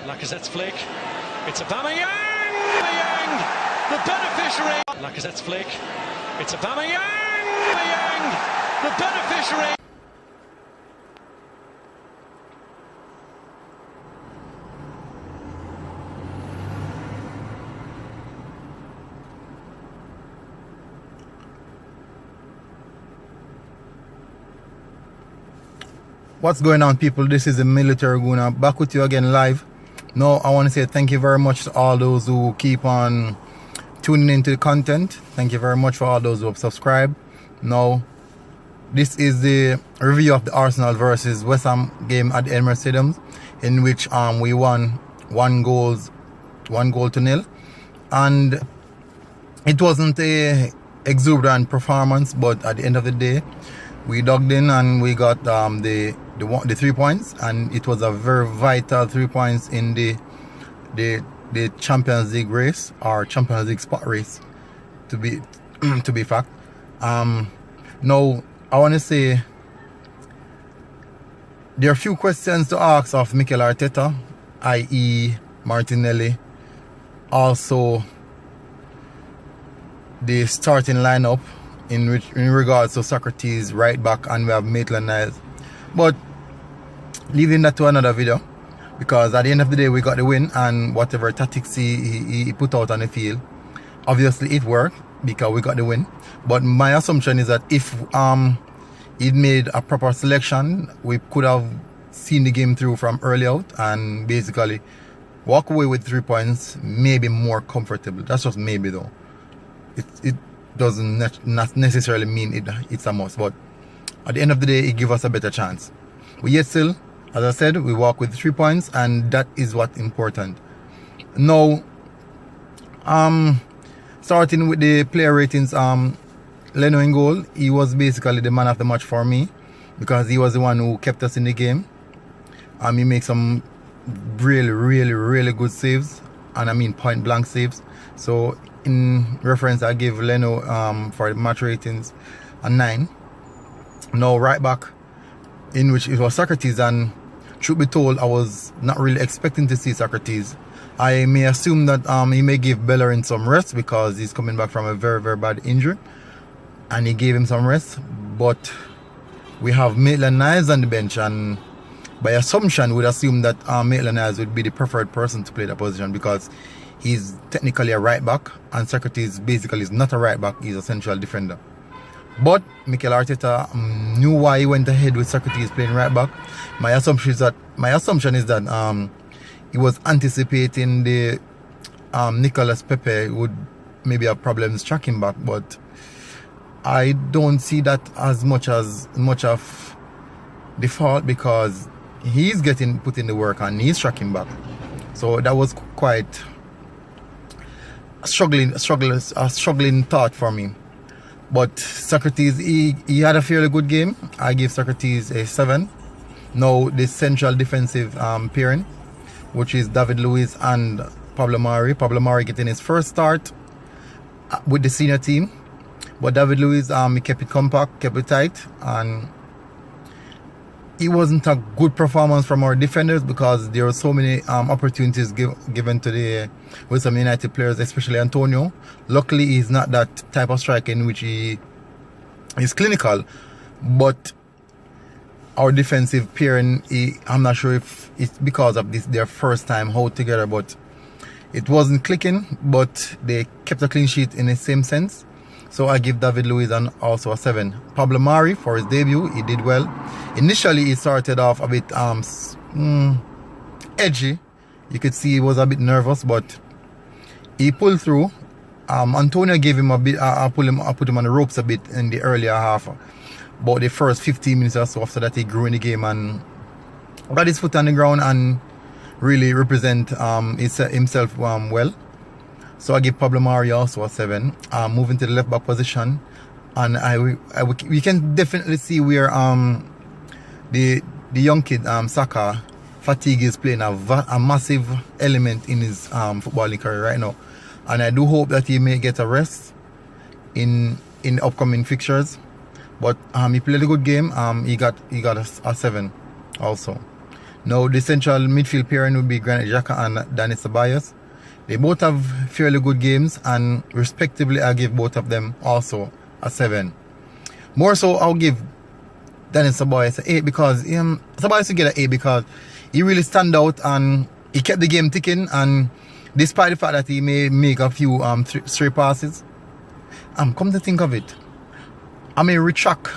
Lacazette's flick. It's Aubameyang, the beneficiary. Lacazette's flick. It's Aubameyang, the beneficiary. What's going on, people? This is the Military Guna back with you again live. Now I want to say thank you very much to all those who keep on tuning into the content. Thank you very much for all those who have subscribed. Now this is the review of the Arsenal versus Westham game at the Emirates Stadium, in which we won 1-0, and it wasn't a exuberant performance, but at the end of the day we dug in and we got the 3 points, and it was a very vital 3 points in the Champions League race, or Champions League spot race to be fact. Now I want to say there are a few questions to ask of Mikel Arteta, i.e. Martinelli, also the starting lineup in regards to Socrates right back, and we have Maitland-Niles. But leaving that to another video, because at the end of the day we got the win, and whatever tactics he put out on the field, obviously it worked because we got the win. But my assumption is that if he'd made a proper selection, we could have seen the game through from early out and basically walk away with 3 points, maybe more comfortable. That's just maybe though. It doesn't not necessarily mean it's a must, but at the end of the day it gives us a better chance. But yet still, as I said, we walk with 3 points, and that is what's important. Now starting with the player ratings, Leno in goal, he was basically the man of the match for me, because he was the one who kept us in the game. He made some really good saves, and I mean point blank saves. So in reference, I give Leno for the match ratings a 9. Now right back, in which it was Socrates, and truth be told, I was not really expecting to see Socrates. I may assume that he may give Bellerin some rest because he's coming back from a very bad injury, and he gave him some rest. But we have Maitland-Niles on the bench, and by assumption we'd assume that Maitland-Niles would be the preferred person to play that position, because he's technically a right back, and Socrates basically is not a right back, he's a central defender. But Mikel Arteta knew why he went ahead with Socrates playing right back. My assumption is that he was anticipating the Nicolas Pepe would maybe have problems tracking back, but I don't see that as much of the fault, because he's getting put in the work and he's tracking back. So that was quite a struggling thought for me. But Socrates, he had a fairly good game. I give Socrates a 7. Now the central defensive pairing, which is David Luiz and Pablo Mari. Pablo Mari getting his first start with the senior team, but David Luiz he kept it compact, kept it tight, and it wasn't a good performance from our defenders, because there were so many opportunities given to the Westham United players, especially Antonio. Luckily, he's not that type of striker in which he is clinical, but our defensive pairing, I'm not sure if it's because of their first time out together, but it wasn't clicking. But they kept a clean sheet in the same sense. So I give David Luiz also a 7. Pablo Mari, for his debut, he did well. Initially, he started off a bit edgy. You could see he was a bit nervous, but he pulled through. Antonio gave him a bit. I put him on the ropes a bit in the earlier half. But the first 15 minutes or so after that, he grew in the game and got his foot on the ground and really represent himself well. So I give Pablo Mari also a 7. Moving to the left back position, and we can definitely see where the young kid Saka, fatigue is playing a massive element in his footballing career right now, and I do hope that he may get a rest in upcoming fixtures. But he played a good game. He got a 7 also. Now the central midfield pairing would be Granit Xhaka and Dani Ceballos. They both have fairly good games, and respectively I give both of them also a 7. More so I'll give Dani Ceballos an 8 because Ceballos will get an 8 because he really stand out and he kept the game ticking, and despite the fact that he may make a few stray passes, come to think of it, I may retract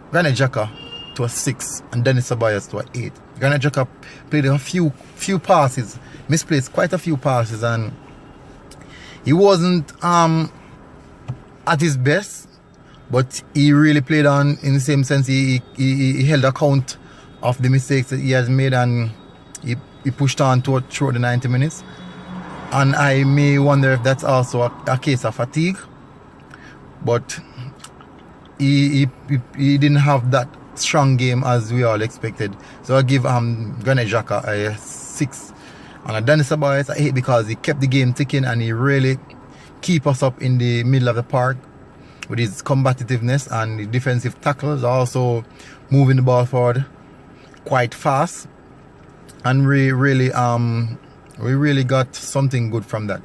Granit Xhaka to a 6 and Dani Ceballos to an 8. Granit Xhaka played a few passes, misplaced quite a few passes, and he wasn't at his best, but he really played on in the same sense. He held account of the mistakes that he has made, and he pushed on throughout the 90 minutes. And I may wonder if that's also a case of fatigue, but he didn't have that strong game as we all expected. So I give Granit Xhaka a 6 and a Dani Ceballos a 8 because he kept the game ticking and he really keep us up in the middle of the park with his combativeness and the defensive tackles, also moving the ball forward quite fast, and we really got something good from that.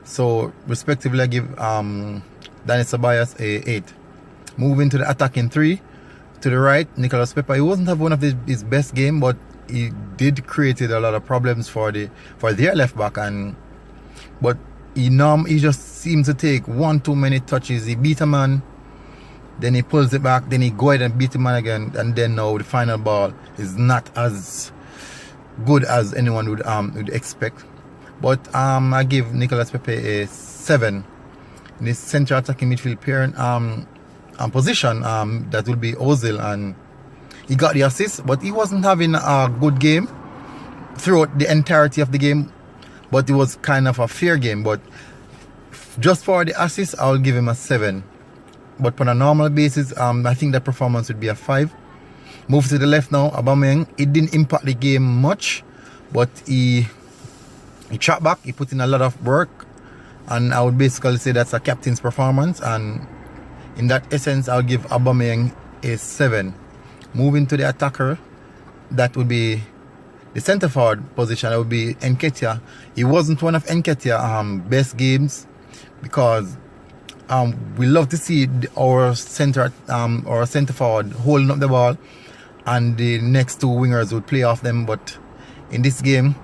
So respectively I give Dani Ceballos a 8. Moving to the attacking 3, to the right, Nicolas Pepe. He wasn't have one of his best game, but he did created a lot of problems for their left back, but he just seems to take one too many touches. He beat a man, then he pulls it back, then he go ahead and beat a man again, and then now the final ball is not as good as anyone would expect. But I give Nicolas Pepe a 7. In the central attacking midfield pairing position, that will be Ozil, and he got the assist, but he wasn't having a good game throughout the entirety of the game, but it was kind of a fair game. But just for the assist, I'll give him a 7. But on a normal basis, I think that performance would be a 5. Move to the left now, Aubameyang. It didn't impact the game much, but he tracked back, he put in a lot of work, and I would basically say that's a captain's performance, and in that essence I'll give Aubameyang a 7. Moving to the attacker, that would be the centre forward position. That would be Nketiah. He wasn't one of Nketiah's best games because we love to see our centre forward holding up the ball, and the next two wingers would play off them. But in this game,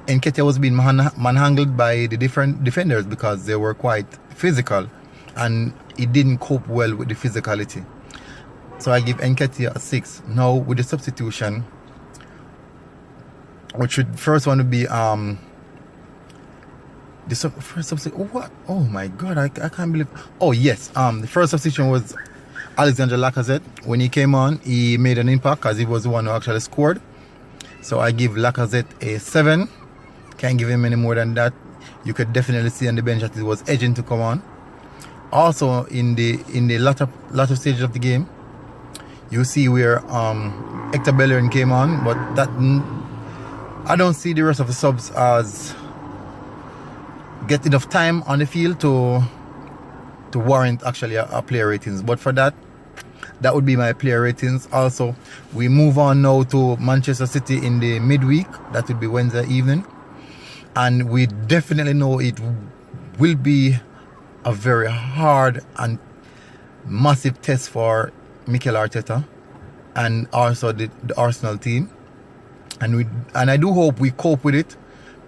Nketiah was being manhandled by the different defenders because they were quite physical, and he didn't cope well with the physicality. So I give Nketiah a 6. Now with the substitution, which should first one would be the first substitution. Oh, what? Oh my God! I can't believe. Oh yes. The first substitution was Alexander Lacazette. When he came on, he made an impact because he was the one who actually scored. So I give Lacazette a 7. Can't give him any more than that. You could definitely see on the bench that he was edging to come on. Also in the latter stages of the game, you see where Hector Bellerin came on, but that I don't see the rest of the subs as get enough time on the field to warrant actually a player ratings. But for that would be my player ratings. Also, we move on now to Manchester City in the midweek. That would be Wednesday evening, and we definitely know it will be a very hard and massive test for Mikel Arteta and also the Arsenal team, and I do hope we cope with it,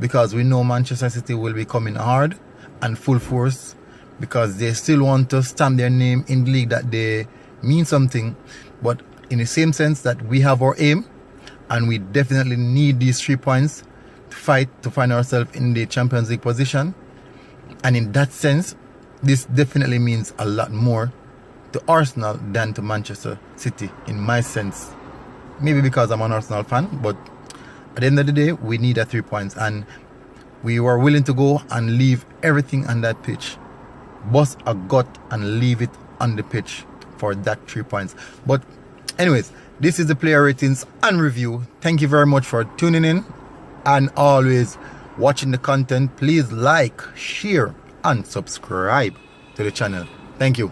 because we know Manchester City will be coming hard and full force, because they still want to stamp their name in the league that they mean something, but in the same sense that we have our aim, and we definitely need these 3 points to fight to find ourselves in the Champions League position. And in that sense, this definitely means a lot more to Arsenal than to Manchester City, in my sense. Maybe because I'm an Arsenal fan, but at the end of the day, we need a 3 points, and we were willing to go and leave everything on that pitch, bust a gut and leave it on the pitch for that 3 points. But anyways, this is the player ratings and review. Thank you very much for tuning in and always watching the content. Please like, share and subscribe to the channel. Thank you.